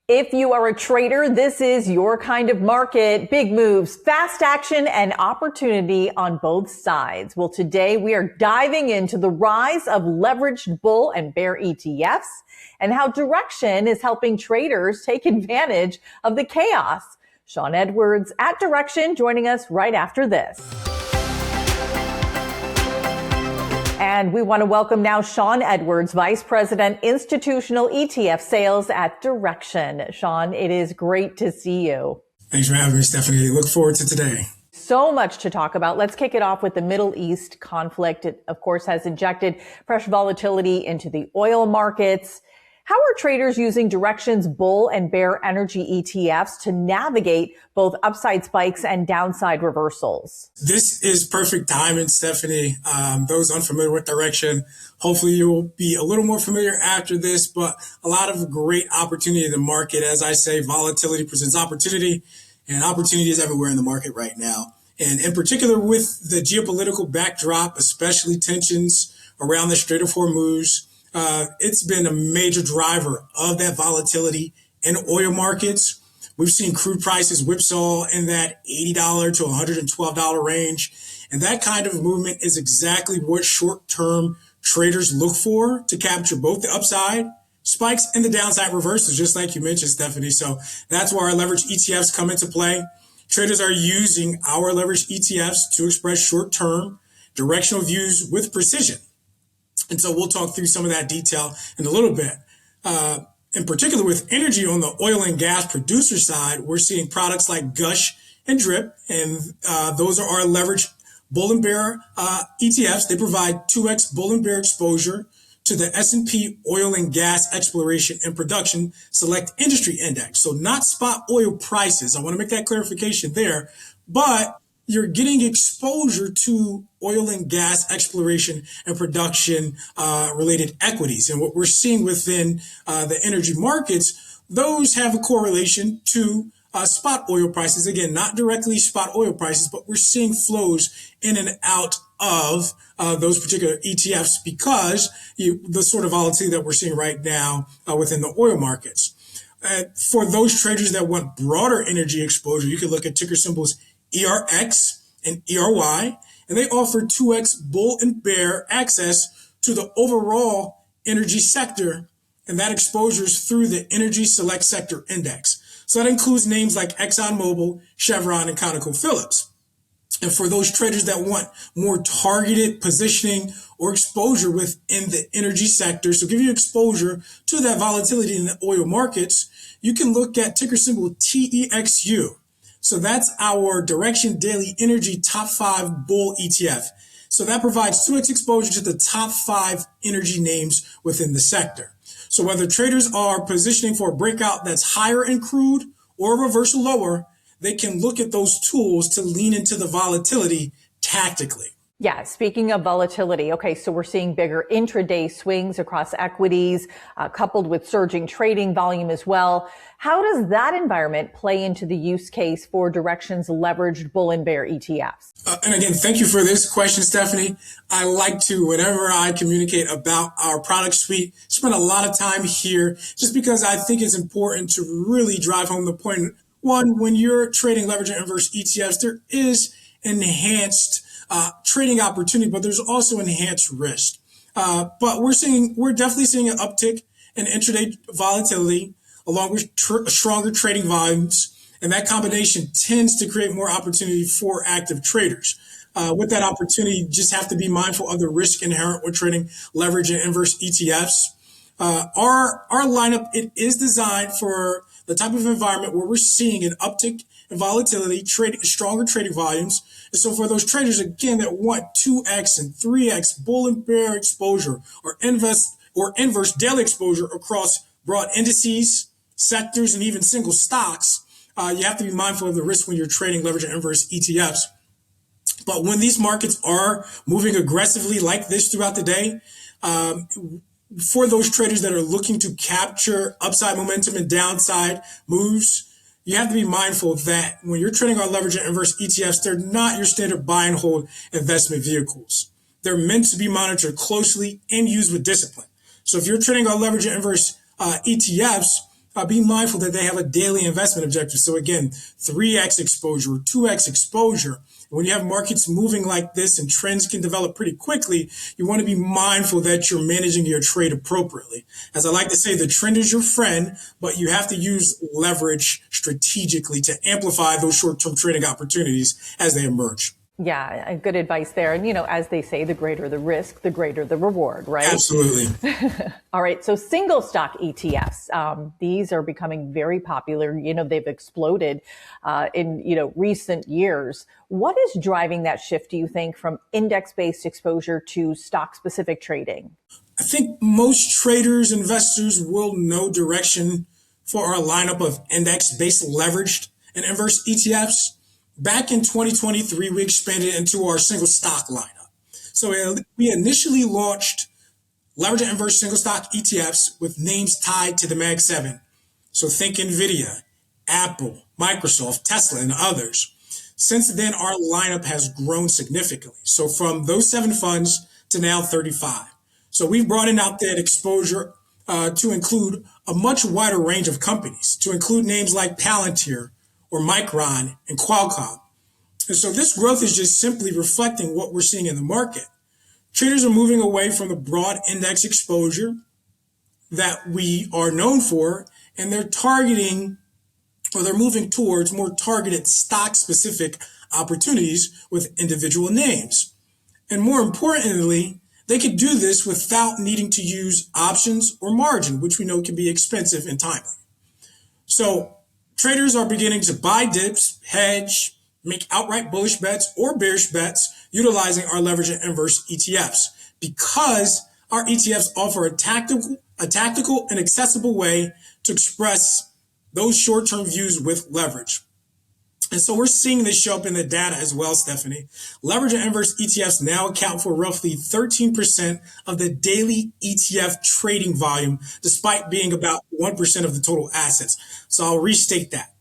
If you are a trader, this is your kind of market. Big moves, fast action, and opportunity on both sides. Well, today we are diving into the rise of leveraged bull and bear ETFs and how Direxion is helping traders take advantage of the chaos. Shawn Edwards at Direxion joining us right after this. And we want to welcome now Shawn Edwards, Vice President, Institutional ETF Sales at Direxion. Shawn, it is great to see you. Thanks for having me, Stephanie. Look forward to today. So much to talk about. Let's kick it off with the Middle East conflict. It, of course, has injected fresh volatility into the oil markets. How are traders using Direxion's bull and bear energy ETFs to navigate both upside spikes and downside reversals? This is perfect timing, Stephanie. Those unfamiliar with Direxion, hopefully you will be a little more familiar after this, but a lot of great opportunity in the market. As I say, volatility presents opportunity, and opportunity is everywhere in the market right now. And in particular with the geopolitical backdrop, especially tensions around the Strait of Hormuz, it's been a major driver of that volatility in oil markets. We've seen crude prices whipsaw in that $80 to $112 range. And that kind of movement is exactly what short-term traders look for to capture both the upside spikes and the downside reversals, just like you mentioned, Stephanie. So that's where our leveraged ETFs come into play. Traders are using our leveraged ETFs to express short-term directional views with precision. And so we'll talk through some of that detail in a little bit. In particular, with energy on the oil and gas producer side, we're seeing products like Gush and Drip, and those are our leveraged bull and bear ETFs. They provide 2x bull and bear exposure to the S&P Oil and Gas Exploration and Production Select Industry Index. So not spot oil prices. I want to make that clarification there, but you're getting exposure to oil and gas exploration and production related equities. And what we're seeing within the energy markets, those have a correlation to spot oil prices. Again, not directly spot oil prices, but we're seeing flows in and out of those particular ETFs because the sort of volatility that we're seeing right now within the oil markets. For those traders that want broader energy exposure, you can look at ticker symbols ERX and ERY, and they offer 2x bull and bear access to the overall energy sector, and that exposure is through the Energy Select Sector Index. So that includes names like ExxonMobil, Chevron, and ConocoPhillips. And for those traders that want more targeted positioning or exposure within the energy sector, so give you exposure to that volatility in the oil markets, you can look at ticker symbol TEXU. So that's our Direxion Daily Energy Top 5 Bull ETF. So that provides 2x exposure to the top 5 energy names within the sector. So whether traders are positioning for a breakout that's higher in crude or a reversal lower, they can look at those tools to lean into the volatility tactically. Yeah, speaking of volatility, okay, so we're seeing bigger intraday swings across equities, coupled with surging trading volume as well. How does that environment play into the use case for Direxion's leveraged bull and bear ETFs? And again, thank you for this question, Stephanie. I like to, whenever I communicate about our product suite, spend a lot of time here just because I think it's important to really drive home the point. One, when you're trading leverage and inverse ETFs, there is enhanced trading opportunity, but there's also enhanced risk. But we're definitely seeing an uptick in intraday volatility along with stronger trading volumes. And that combination tends to create more opportunity for active traders. With that opportunity, you just have to be mindful of the risk inherent with trading leverage and inverse ETFs. Our lineup, it is designed for the type of environment where we're seeing an uptick in volatility, stronger trading volumes. And so for those traders, again, that want 2x and 3x bull and bear exposure or inverse daily exposure across broad indices, sectors, and even single stocks, you have to be mindful of the risk when you're trading leverage and inverse ETFs. But when these markets are moving aggressively like this throughout the day, for those traders that are looking to capture upside momentum and downside moves, you have to be mindful that when you're trading on leverage and inverse ETFs, they're not your standard buy and hold investment vehicles. They're meant to be monitored closely and used with discipline. So if you're trading on leverage and inverse ETFs, be mindful that they have a daily investment objective. So again, 3x exposure, 2x exposure. When you have markets moving like this and trends can develop pretty quickly, you want to be mindful that you're managing your trade appropriately. As I like to say, the trend is your friend, but you have to use leverage strategically to amplify those short-term trading opportunities as they emerge. Yeah, good advice there. And, as they say, the greater the risk, the greater the reward, right? Absolutely. All right. So single stock ETFs, these are becoming very popular. They've exploded in, recent years. What is driving that shift, do you think, from index-based exposure to stock-specific trading? I think most traders, investors will know Direxion for our lineup of index-based leveraged and inverse ETFs. Back in 2023, we expanded into our single stock lineup. So we initially launched leverage and inverse single stock ETFs with names tied to the Mag 7. So think NVIDIA, Apple, Microsoft, Tesla, and others. Since then, our lineup has grown significantly. So from those 7 funds to now 35. So we've broadened out that exposure to include a much wider range of companies, to include names like Palantir, or Micron and Qualcomm. And so this growth is just simply reflecting what we're seeing in the market. Traders are moving away from the broad index exposure that we are known for, and they're moving towards more targeted stock-specific opportunities with individual names. And more importantly, they could do this without needing to use options or margin, which we know can be expensive and timely. So traders are beginning to buy dips, hedge, make outright bullish bets or bearish bets utilizing our leverage and inverse ETFs because our ETFs offer a tactical and accessible way to express those short-term views with leverage. And so we're seeing this show up in the data as well, Stephanie. Leverage and inverse ETFs now account for roughly 13% of the daily ETF trading volume, despite being about 1% of the total assets. So I'll restate that.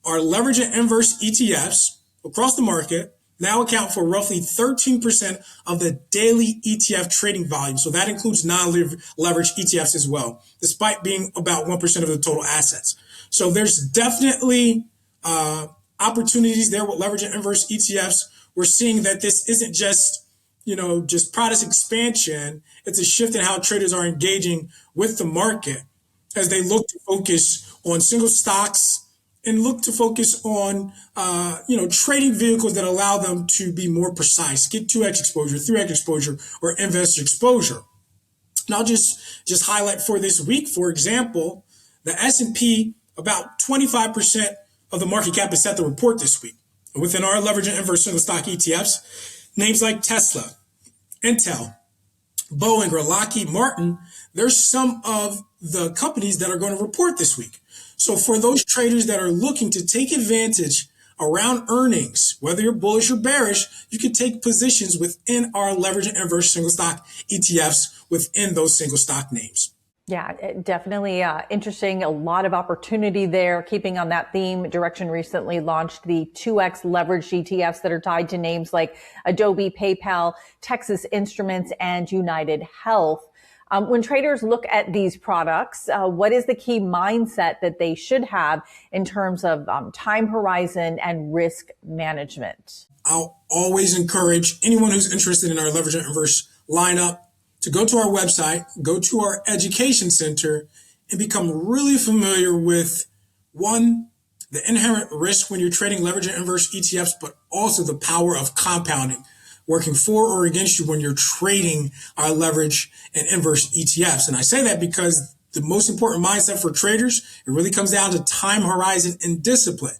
Our leverage and inverse ETFs across the market now account for roughly 13% of the daily ETF trading volume. So that includes non-leveraged ETFs as well, despite being about 1% of the total assets. So there's definitely opportunities there with leverage and inverse ETFs. We're seeing that this isn't just product expansion. It's a shift in how traders are engaging with the market as they look to focus on single stocks and look to focus on, trading vehicles that allow them to be more precise, get 2x exposure, 3x exposure, or investor exposure. And I'll just highlight for this week, for example, the S&P, about 25% of the market cap is set to report this week. Within our leverage and inverse single stock ETFs, names like Tesla, Intel, Boeing, or Lockheed Martin, there's some of the companies that are going to report this week. So for those traders that are looking to take advantage around earnings, whether you're bullish or bearish, you can take positions within our leverage and inverse single stock ETFs within those single stock names. Yeah, definitely interesting. A lot of opportunity there. Keeping on that theme, Direxion recently launched the 2x leveraged ETFs that are tied to names like Adobe, PayPal, Texas Instruments, and United Health. When traders look at these products, what is the key mindset that they should have in terms of time horizon and risk management? I'll always encourage anyone who's interested in our leverage and inverse lineup to go to our website, go to our education center, and become really familiar with, one, the inherent risk when you're trading leverage and inverse ETFs, but also the power of compounding, working for or against you when you're trading our leverage and inverse ETFs. And I say that because the most important mindset for traders, it really comes down to time horizon and discipline.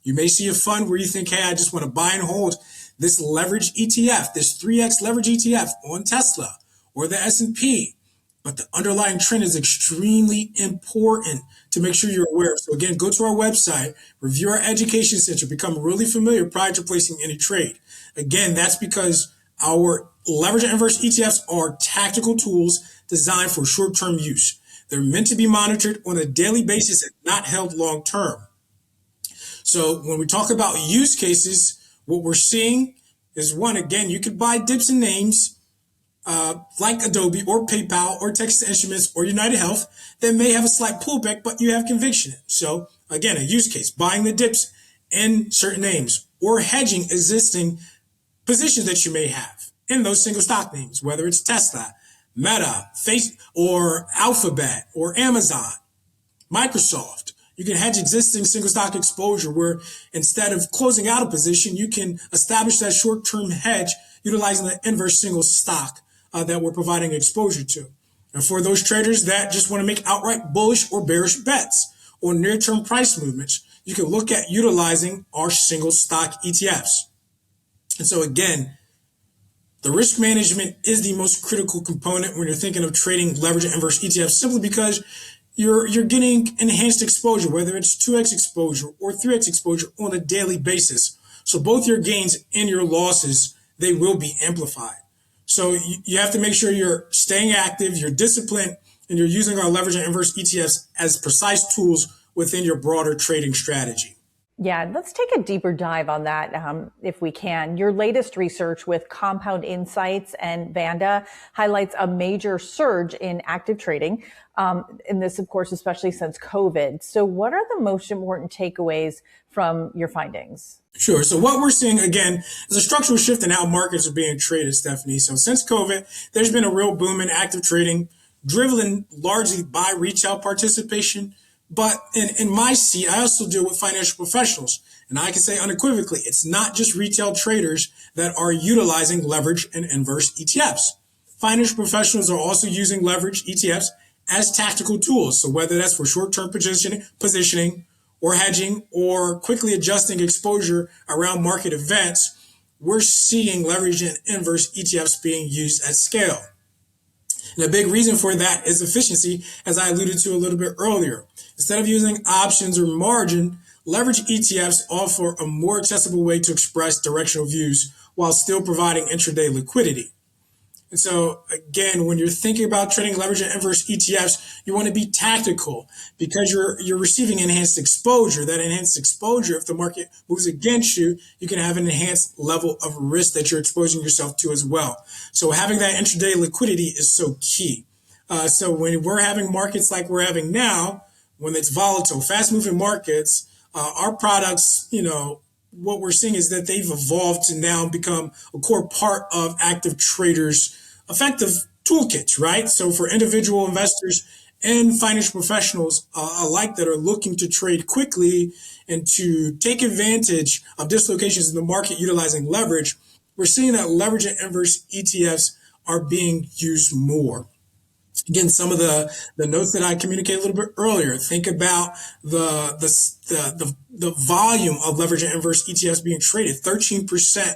You may see a fund where you think, hey, I just want to buy and hold this leverage ETF, this 3X leverage ETF on Tesla or the S&P. But the underlying trend is extremely important to make sure you're aware of. So again, go to our website, review our education center, become really familiar prior to placing any trade. Again, that's because our leverage and inverse ETFs are tactical tools designed for short-term use. They're meant to be monitored on a daily basis and not held long-term. So when we talk about use cases, what we're seeing is, one, again, you could buy dips and names like Adobe or PayPal or Texas Instruments or United Health that may have a slight pullback, but you have conviction in. So again, a use case, buying the dips in certain names or hedging existing positions that you may have in those single stock names, whether it's Tesla, Meta, Facebook, or Alphabet, or Amazon, Microsoft. You can hedge existing single stock exposure where instead of closing out a position, you can establish that short-term hedge utilizing the inverse single stock that we're providing exposure to. And for those traders that just want to make outright bullish or bearish bets on near-term price movements, you can look at utilizing our single stock ETFs. And so again, the risk management is the most critical component when you're thinking of trading leverage and inverse ETFs, simply because you're getting enhanced exposure, whether it's 2x exposure or 3x exposure on a daily basis. So both your gains and your losses, they will be amplified. So you have to make sure you're staying active, you're disciplined, and you're using our leverage and inverse ETFs as precise tools within your broader trading strategy. Yeah, let's take a deeper dive on that if we can. Your latest research with Compound Insights and Vanda highlights a major surge in active trading. And this, of course, especially since COVID. So what are the most important takeaways from your findings? Sure. So what we're seeing, again, is a structural shift in how markets are being traded, Stephanie. So since COVID, there's been a real boom in active trading, driven largely by retail participation. But in my seat, I also deal with financial professionals. And I can say unequivocally, it's not just retail traders that are utilizing leverage and inverse ETFs. Financial professionals are also using leverage ETFs as tactical tools. So whether that's for short-term positioning or hedging or quickly adjusting exposure around market events, we're seeing leverage and inverse ETFs being used at scale. And a big reason for that is efficiency, as I alluded to a little bit earlier. Instead of using options or margin, leverage ETFs offer a more accessible way to express directional views while still providing intraday liquidity. And so, again, when you're thinking about trading leverage and inverse ETFs, you want to be tactical because you're receiving enhanced exposure. That enhanced exposure, if the market moves against you, you can have an enhanced level of risk that you're exposing yourself to as well. So having that intraday liquidity is so key. So when we're having markets like we're having now, when it's volatile, fast-moving markets, our products, what we're seeing is that they've evolved to now become a core part of active traders' effective toolkits, right? So for individual investors and financial professionals alike that are looking to trade quickly and to take advantage of dislocations in the market utilizing leverage, we're seeing that leverage and inverse ETFs are being used more. Again, some of the notes that I communicated a little bit earlier. Think about the volume of leverage and inverse ETFs being traded. 13%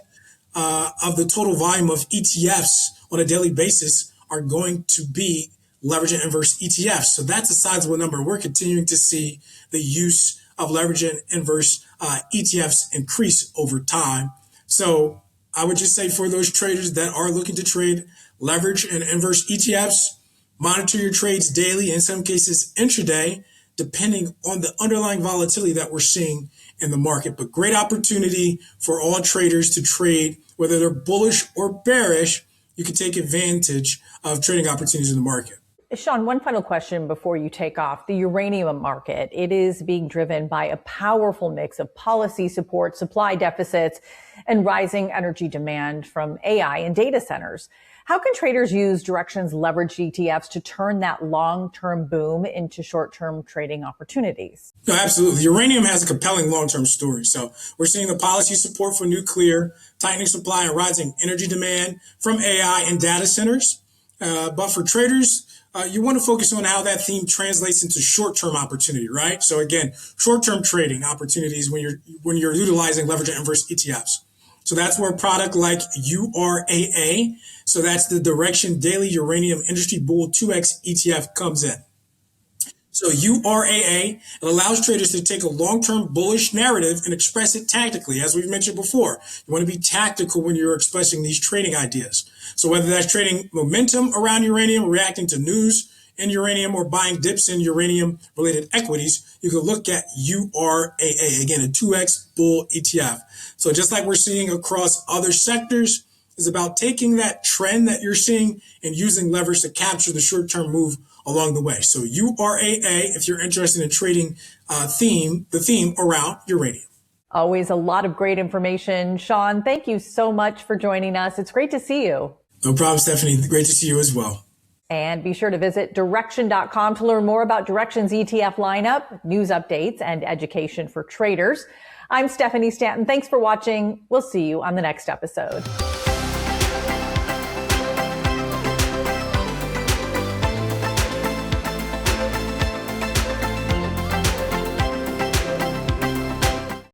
of the total volume of ETFs on a daily basis are going to be leverage and inverse ETFs. So that's a sizable number. We're continuing to see the use of leverage and inverse ETFs increase over time. So I would just say for those traders that are looking to trade leverage and inverse ETFs, monitor your trades daily, in some cases intraday, depending on the underlying volatility that we're seeing in the market. But great opportunity for all traders to trade, whether they're bullish or bearish. You can take advantage of trading opportunities in the market. Shawn, one final question before you take off. The uranium market, it is being driven by a powerful mix of policy support, supply deficits, and rising energy demand from AI and data centers. How can traders use Direxion's leveraged ETFs to turn that long-term boom into short-term trading opportunities? No, absolutely. Uranium has a compelling long-term story. So we're seeing the policy support for nuclear, tightening supply and rising energy demand from AI and data centers. But for traders, you want to focus on how that theme translates into short-term opportunity, right? So again, short-term trading opportunities when you're utilizing leverage and inverse ETFs. So that's where a product like URAA, so that's the Direxion Daily Uranium Industry Bull 2X ETF, comes in. So URAA, it allows traders to take a long-term bullish narrative and express it tactically. As we've mentioned before, you want to be tactical when you're expressing these trading ideas. So whether that's trading momentum around uranium, reacting to news in uranium, or buying dips in uranium-related equities, you can look at URAA, again, a 2X bull ETF. So just like we're seeing across other sectors, is about taking that trend that you're seeing and using leverage to capture the short-term move along the way. So URAA, if you're interested in trading the theme around uranium. Always a lot of great information. Shawn, thank you so much for joining us. It's great to see you. No problem, Stephanie. Great to see you as well. And be sure to visit Direxion.com to learn more about Direxion's ETF lineup, news updates, and education for traders. I'm Stephanie Stanton. Thanks for watching. We'll see you on the next episode.